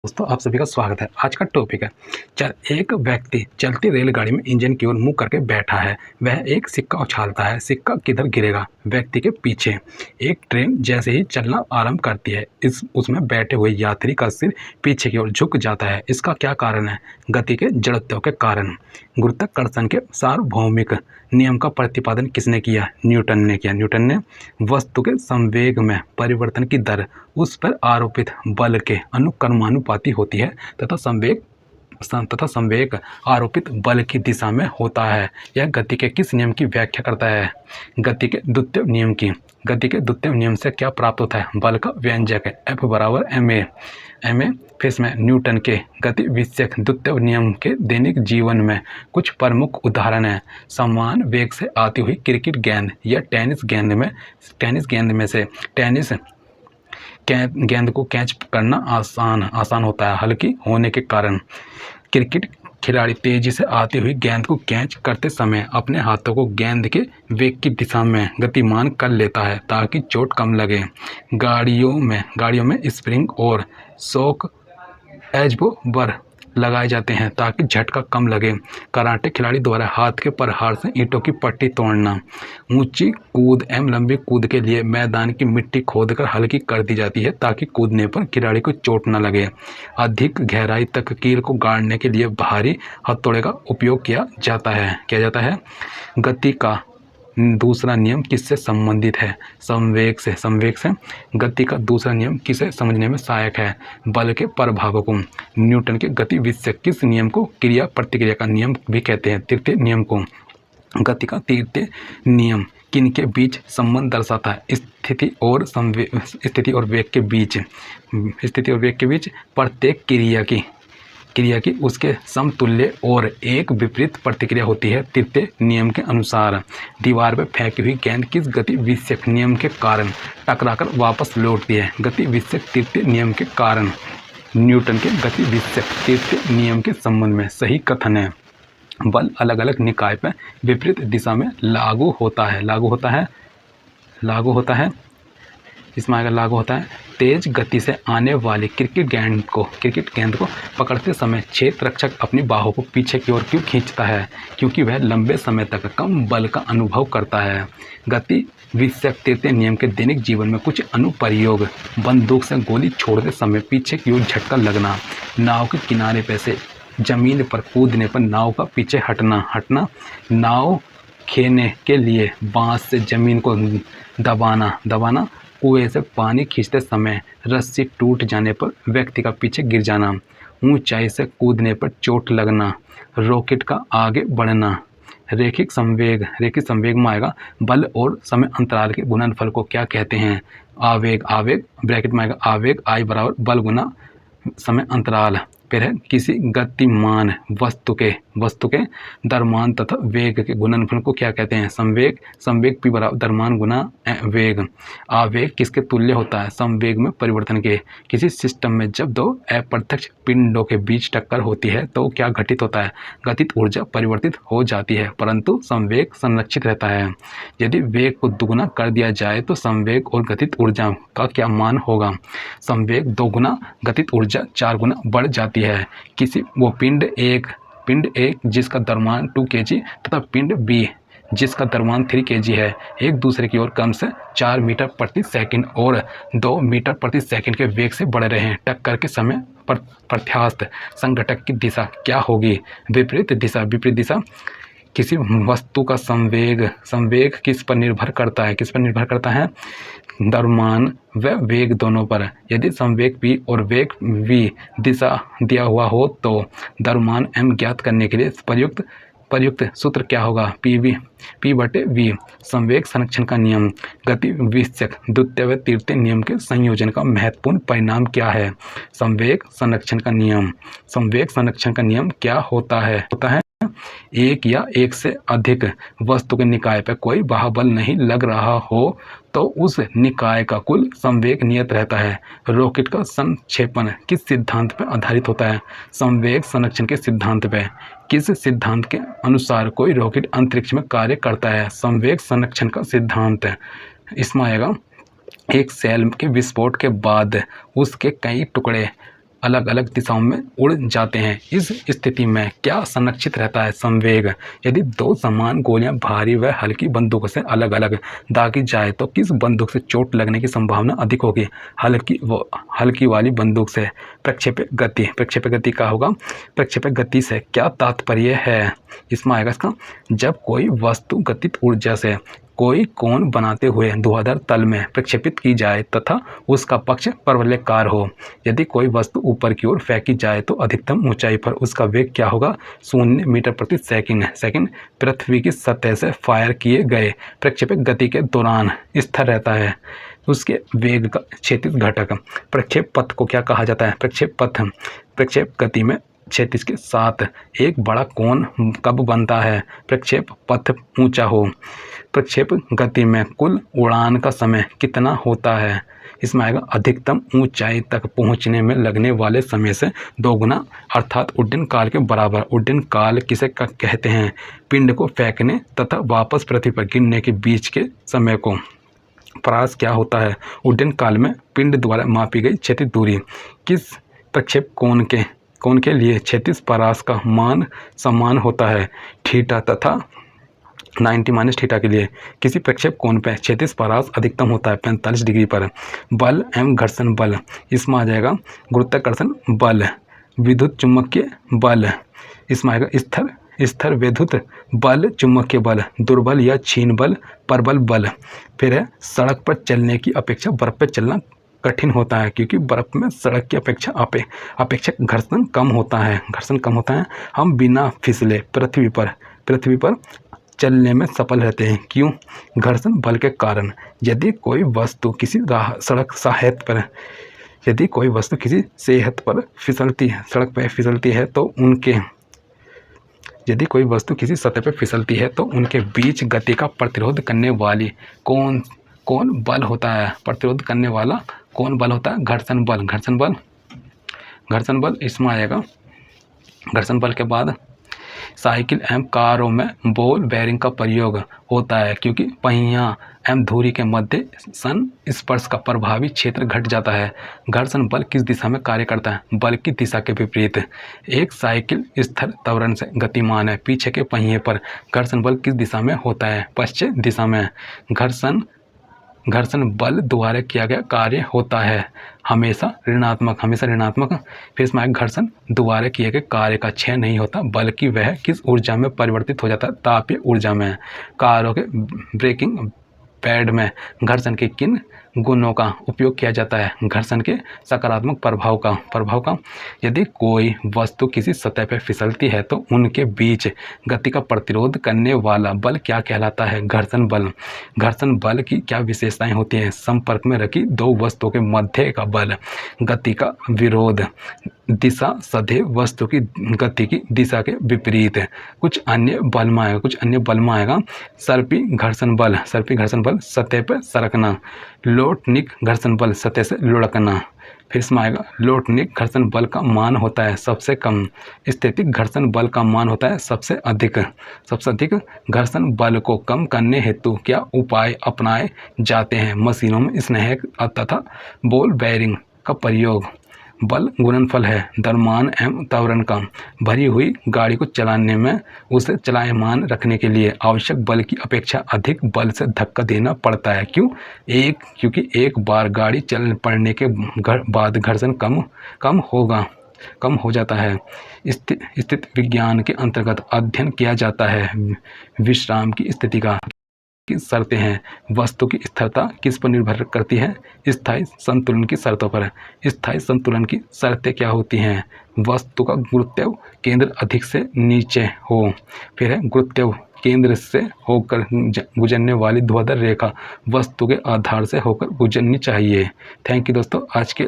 दोस्तों आप सभी का स्वागत है। आज का टॉपिक है एक व्यक्ति चलती रेलगाड़ी में इंजन की ओर मुंह करके बैठा है। वह एक सिक्का उछालता है। सिक्का किधर गिरेगा? व्यक्ति के पीछे। एक ट्रेन जैसे ही चलना आरंभ करती है उसमें बैठे हुए यात्री का सिर पीछे की ओर झुक जाता है। इसका क्या कारण है? गति के जड़त्व के कारण। गुरुत्वाकर्षण के सार्वभौमिक नियम का प्रतिपादन किसने किया? न्यूटन ने किया। न्यूटन ने वस्तु के संवेग में परिवर्तन की दर उस पर आरोपित बल के अनुक्रमानुपाती होती है तथा संवेग आरोपित बल की दिशा में होता है। यह गति के किस नियम की व्याख्या करता है? गति के द्वितीय नियम की। गति के द्वितीय नियम से क्या प्राप्त होता है? बल का व्यंजक है F बराबर ma। फिर इसमें न्यूटन के गति विषयक द्वितीय नियम के दैनिक जीवन में कुछ प्रमुख उदाहरण हैं। समान वेग से आती हुई क्रिकेट गेंद या टेनिस गेंद में से टेनिस गेंद को कैच करना आसान होता है हल्की होने के कारण। क्रिकेट खिलाड़ी तेजी से आती हुई गेंद को कैच करते समय अपने हाथों को गेंद के वेग की दिशा में गतिमान कर लेता है ताकि चोट कम लगे। गाड़ियों में स्प्रिंग और शॉक एब्जॉर्बर लगाए जाते हैं ताकि झटका कम लगे। कराटे खिलाड़ी द्वारा हाथ के प्रहार से ईंटों की पट्टी तोड़ना। ऊंची कूद एवं लंबी कूद के लिए मैदान की मिट्टी खोदकर हल्की कर दी जाती है ताकि कूदने पर खिलाड़ी को चोट न लगे। अधिक गहराई तक कील को गाड़ने के लिए भारी हथौड़े का उपयोग किया जाता है। गति का दूसरा नियम किससे संबंधित है? संवेग से। गति का दूसरा नियम किसे समझने में सहायक है? बल के प्रभाव को। न्यूटन के गति विषयक किस नियम को क्रिया प्रतिक्रिया का नियम भी कहते हैं? तृतीय नियम को। गति का तृतीय नियम किनके बीच संबंध दर्शाता है? स्थिति और वेग के बीच प्रत्येक क्रिया की उसके समतुल्य और एक विपरीत प्रतिक्रिया होती है। तृतीय नियम के अनुसार दीवार पर फेंकी हुई गेंद किस गति विषयक नियम के कारण टकराकर वापस लौटती है? गति विषयक तृतीय नियम के कारण। न्यूटन के गति विषयक तृतीय नियम के संबंध में सही कथन है। बल अलग अलग निकाय पर विपरीत दिशा में लागू होता है। इसमें अगर लागू होता है। तेज गति से आने वाली क्रिकेट गेंद को पकड़ते समय क्षेत्र रक्षक अपनी बाहों को पीछे की ओर क्यों खींचता है? क्योंकि वह लंबे समय तक कम बल का अनुभव करता है। गति विषयक तृतीय नियम के दैनिक जीवन में कुछ अनुप्रयोग। बंदूक से गोली छोड़ते समय पीछे की ओर झटका लगना। नाव के किनारे पे से जमीन पर कूदने पर नाव का पीछे हटना। नाव खेने के लिए बांस से जमीन को दबाना। कुएं से पानी खींचते समय रस्सी टूट जाने पर व्यक्ति का पीछे गिर जाना। ऊंचाई से कूदने पर चोट लगना। रॉकेट का आगे बढ़ना। रैखिक संवेग में आएगा बल और समय अंतराल के गुणनफल को क्या कहते हैं? आवेग ब्रैकेट में आएगा आवेग I बराबर बल गुना समय अंतराल। फिर है किसी गतिमान वस्तु के द्रव्यमान तथा वेग के गुणनफल को क्या कहते हैं? संवेग P बराबर द्रव्यमान गुना वेग। आवेग किसके तुल्य होता है? संवेग में परिवर्तन के। किसी सिस्टम में जब दो अप्रत्यक्ष पिंडों के बीच टक्कर होती है तो क्या घटित होता है? गतिज ऊर्जा परिवर्तित हो जाती है परंतु संवेग संरक्षित रहता है। यदि वेग को दुगुना कर दिया जाए तो संवेग और गतिज ऊर्जा का क्या मान होगा? संवेग 2 गुना, गतिज ऊर्जा 4 गुना बढ़ जाती है। किसी वो पिंड एक जिसका द्रव्यमान 2 kg तथा पिंड B जिसका द्रव्यमान 3 kg है एक दूसरे की ओर क्रम से 4 मीटर प्रति सेकंड और 2 मीटर प्रति सेकंड के वेग से बढ़ रहे हैं। टक्कर के समय प्रत्यास्थ संघटक की दिशा क्या होगी? विपरीत दिशा। किसी वस्तु का संवेग किस पर निर्भर करता है? द्रव्यमान व वेग दोनों पर। यदि संवेग P और वेग V दिशा दिया हुआ हो तो द्रव्यमान M ज्ञात करने के लिए प्रयुक्त सूत्र क्या होगा? P/V। संवेग संरक्षण का नियम। गति विषयक द्वितीय व तृतीय नियम के संयोजन का महत्वपूर्ण परिणाम क्या है? संवेग संरक्षण का नियम क्या होता है? एक या एक से अधिक वस्तु के निकाय पर कोई बाह्य नहीं लग रहा हो तो उस निकाय का कुल संवेग नियत रहता है। रॉकेट का संक्षेपण किस सिद्धांत पर आधारित होता है? संवेग संरक्षण के सिद्धांत पर। किस सिद्धांत के अनुसार कोई रॉकेट अंतरिक्ष में कार्य करता है? संवेग संरक्षण का सिद्धांत। इसमें आएगा एक सेल के विस्फोट के बाद उसके कई टुकड़े अलग अलग दिशाओं में उड़ जाते हैं। इस स्थिति में क्या संरक्षित रहता है? संवेग। यदि दो समान गोलियां भारी व हल्की बंदूकों से अलग अलग दागी जाए तो किस बंदूक से चोट लगने की संभावना अधिक होगी? हल्की वाली बंदूक से। प्रक्षेपक गति। प्रक्षेपक गति का होगा? प्रक्षेपक गति से क्या तात्पर्य है? इसमें आएगा इसका, जब कोई वस्तु गतिज ऊर्जा से कोई कोण बनाते हुए ध्रुवाधर तल में प्रक्षेपित की जाए तथा उसका पक्ष परवलयाकार हो। यदि कोई वस्तु ऊपर की ओर फेंकी जाए तो अधिकतम ऊंचाई पर उसका वेग क्या होगा? 0 मीटर प्रति सेकंड पृथ्वी की सतह से फायर किए गए प्रक्षेपक गति के दौरान स्थिर रहता है। उसके वेग का क्षैतिज घटक। प्रक्षेप पथ को क्या कहा जाता है? प्रक्षेप पथ। प्रक्षेप गति में क्षैतिज के साथ एक बड़ा कोण कब बनता है? प्रक्षेप पथ ऊंचा हो। प्रक्षेप गति में कुल उड़ान का समय कितना होता है? इसमें आएगा अधिकतम ऊंचाई तक पहुंचने में लगने वाले समय से 2 गुना, अर्थात उड्डयन काल के बराबर। उड्डयन काल किसे कहते हैं? पिंड को फेंकने तथा वापस पृथ्वी पर गिरने के बीच के समय को। परास क्या होता है? उड्डयन काल में पिंड द्वारा मापी गई क्षैतिज दूरी। किस प्रक्षेप कोण के लिए क्षैतिज परास का मान समान होता है? थीटा तथा 90 - थीटा के लिए किसी प्रक्षेप कोण पर क्षैतिज परास अधिकतम होता है 45 डिग्री पर। बल एवं घर्षण बल। इसमें आ जाएगा गुरुत्वाकर्षण बल, विद्युत चुम्बकीय बल। इसमें आएगा स्थिर विद्युत बल, चुम्बकीय बल, दुर्बल या क्षीण बल, प्रबल बल। फिर है सड़क पर चलने की अपेक्षा बर्फ पर चलना कठिन होता है, क्योंकि बर्फ में सड़क की अपेक्षा घर्षण कम होता है। हम बिना फिसले पृथ्वी पर चलने में सफल रहते हैं। क्यों? घर्षण बल के कारण। यदि कोई वस्तु किसी सड़क पर फिसलती है तो उनके बीच गति का प्रतिरोध करने वाली कौन बल होता है? प्रतिरोध करने वाला कौन बल होता है? घर्षण बल इसमें आएगा। घर्षण बल के बाद साइकिल एवं कारों में बॉल बेयरिंग का प्रयोग होता है, क्योंकि पहिया एवं धुरी के मध्य संस्पर्श का प्रभावी क्षेत्र घट जाता है। घर्षण बल किस दिशा में कार्य करता है? बल की दिशा के विपरीत। एक साइकिल स्थिर त्वरण से गतिमान है। पीछे के पहिए पर घर्षण बल किस दिशा में होता है? पश्चिम दिशा में। घर्षण बल द्वारा किया गया कार्य होता है हमेशा ऋणात्मक। फिर इसमें घर्षण द्वारा किए गए कार्य का क्षय नहीं होता, बल्कि वह किस ऊर्जा में परिवर्तित हो जाता है? तापीय ऊर्जा में। कारों के ब्रेकिंग पैड में घर्षण के किन गुणों का उपयोग किया जाता है? घर्षण के सकारात्मक प्रभाव का। यदि कोई वस्तु किसी सतह पर फिसलती है तो उनके बीच गति का प्रतिरोध करने वाला बल क्या कहलाता है? घर्षण बल। घर्षण बल की क्या विशेषताएं होती हैं? संपर्क में रखी दो वस्तुओं के मध्य का बल, गति का विरोध, दिशा सदैव वस्तु की गति की दिशा के विपरीत। कुछ अन्य बल में आएगा सर्पी घर्षण बल, सतह पर सरकना। लोटनिक घर्षण बल, सतह से लुढ़कना। फिर इसमें आएगा लोटनिक घर्षण बल का मान होता है सबसे कम, स्टैटिक घर्षण बल का मान होता है सबसे अधिक। घर्षण बल को कम करने हेतु क्या उपाय अपनाए जाते हैं? मशीनों में स्नेहक तथा बॉल बेयरिंग का प्रयोग। बल गुणनफल है द्रव्यमान एवं त्वरण का। भरी हुई गाड़ी को चलाने में उसे चलायमान रखने के लिए आवश्यक बल की अपेक्षा अधिक बल से धक्का देना पड़ता है। क्यों? क्योंकि एक बार गाड़ी चल पड़ने के बाद घर्षण कम हो जाता है। स्थिति विज्ञान के अंतर्गत अध्ययन किया जाता है विश्राम की स्थिति का। की शर्तें हैं। वस्तु की स्थिरता किस पर निर्भर करती है? स्थायी संतुलन की शर्तों पर। स्थायी संतुलन की शर्तें क्या होती हैं? वस्तु का गुरुत्व केंद्र अधिक से नीचे हो। फिर है गुरुत्व केंद्र से होकर गुजरने वाली ध्रुवीय रेखा वस्तु के आधार से होकर गुजरनी चाहिए। थैंक यू दोस्तों। आज के